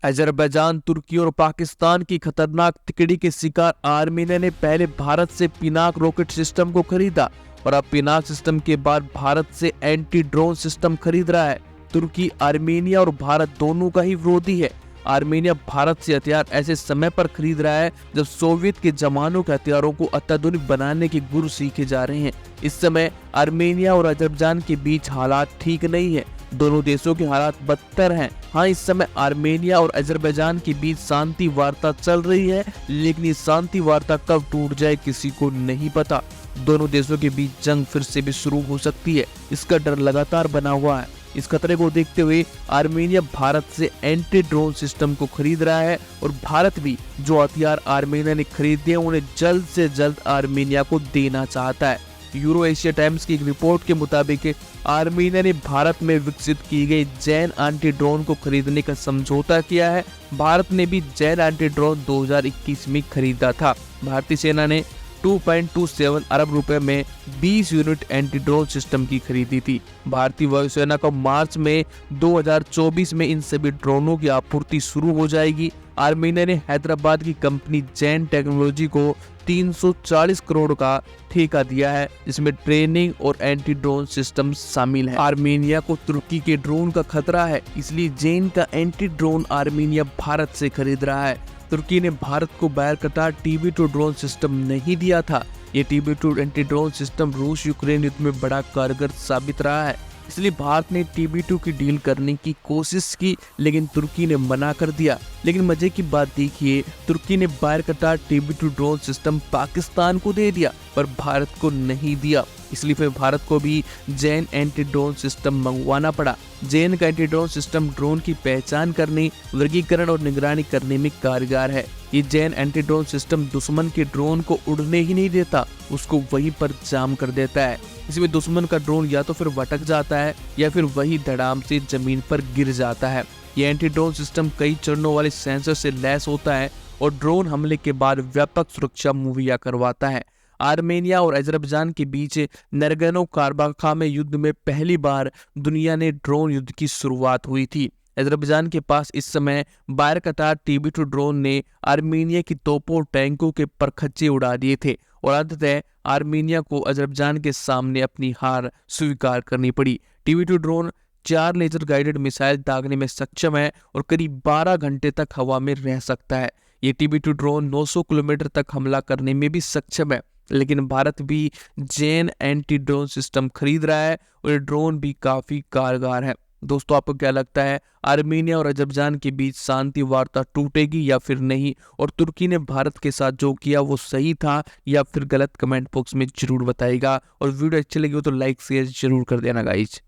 Azerbaijan, तुर्की और पाकिस्तान की खतरनाक तिकड़ी के शिकार आर्मीनिया ने पहले भारत से पिनाक रॉकेट सिस्टम को खरीदा और अब पिनाक सिस्टम के बाद भारत से एंटी ड्रोन सिस्टम खरीद रहा है। तुर्की, आर्मीनिया और भारत दोनों का ही विरोधी है। आर्मीनिया भारत से हथियार ऐसे समय पर खरीद रहा है जब सोवियत के जमानों के हथियारों को अत्याधुनिक बनाने के गुर सीखे जा रहे हैं। इस समय आर्मीनिया और अजरबैजान के बीच हालात ठीक नहीं है। दोनों देशों के हालात बदतर हैं। हाँ, इस समय आर्मेनिया और अजरबैजान के बीच शांति वार्ता चल रही है, लेकिन ये शांति वार्ता कब टूट जाए किसी को नहीं पता। दोनों देशों के बीच जंग फिर से भी शुरू हो सकती है, इसका डर लगातार बना हुआ है। इस खतरे को देखते हुए आर्मेनिया भारत से एंटी ड्रोन सिस्टम को खरीद रहा है और भारत भी जो हथियार आर्मेनिया ने खरीदे हैं उन्हें जल्द से जल्द आर्मेनिया को देना चाहता है। यूरो एशिया टाइम्स की एक रिपोर्ट के मुताबिक आर्मेनिया ने भारत में विकसित की गई जैन एंटी ड्रोन को खरीदने का समझौता किया है। भारत ने भी जैन एंटी ड्रोन 2021 में खरीदा था। भारतीय सेना ने 2.27 अरब रुपए में 20 यूनिट एंटी ड्रोन सिस्टम की खरीदी थी। भारतीय वायुसेना को मार्च में 2024 में इन सभी ड्रोनों की आपूर्ति शुरू हो जाएगी। आर्मेनिया ने हैदराबाद की कंपनी जैन टेक्नोलॉजी को 340 करोड़ का ठेका दिया है, जिसमें ट्रेनिंग और एंटी ड्रोन सिस्टम शामिल है। आर्मेनिया को तुर्की के ड्रोन का खतरा है, इसलिए जैन का एंटी ड्रोन आर्मेनिया भारत से खरीद रहा है। तुर्की ने भारत को बायरकटार TB2 ड्रोन सिस्टम नहीं दिया था। ये TB2 एंटी ड्रोन सिस्टम रूस यूक्रेन युद्ध में बड़ा कारगर साबित रहा है, इसलिए भारत ने TB2 की डील करने की कोशिश की, लेकिन तुर्की ने मना कर दिया। लेकिन मजे की बात देखिए, तुर्की ने Bayraktar TB2 drone system Pakistan को दे दिया पर भारत को नहीं दिया, इसलिए फिर भारत को भी जैन एंटी ड्रोन सिस्टम मंगवाना पड़ा। जैन का एंटी ड्रोन सिस्टम ड्रोन की पहचान करने, वर्गीकरण और निगरानी करने में कारगर है। ये जैन एंटी ड्रोन सिस्टम दुश्मन के ड्रोन को उड़ने ही नहीं देता, उसको वहीं पर जाम कर देता है। इसमें दुश्मन का ड्रोन या तो फिर भटक जाता है या फिर वही धड़ाम से जमीन पर गिर जाता है। ये एंटी ड्रोन सिस्टम कई चरणों वाले सेंसर से लैस होता है और ड्रोन हमले के बाद व्यापक सुरक्षा मुहैया करवाता है। आर्मेनिया और अजरबैजान के बीच नरगनो कारबाखा में युद्ध में पहली बार दुनिया ने ड्रोन युद्ध की शुरुआत हुई थी। अजरबैजान के पास इस समय बायरकटार TB2 ड्रोन ने आर्मेनिया की तोपों और टैंकों के परखच्चे उड़ा दिए थे और अंततः आर्मेनिया को अजरबैजान के सामने अपनी हार स्वीकार करनी पड़ी। TB2 drone 4 laser guided missile दागने में सक्षम है और करीब 12 घंटे तक हवा में रह सकता है। ये TB2 ड्रोन 900 किलोमीटर तक हमला करने में भी सक्षम है, लेकिन भारत भी जैन एंटी ड्रोन सिस्टम खरीद रहा है और ये ड्रोन भी काफी कारगर है। दोस्तों, आपको क्या लगता है, आर्मेनिया और अजरबैजान के बीच शांति वार्ता टूटेगी या फिर नहीं? और तुर्की ने भारत के साथ जो किया वो सही था या फिर गलत? कमेंट बॉक्स में जरूर बताइएगा और वीडियो अच्छी लगी हो तो लाइक शेयर जरूर कर देना गाइज।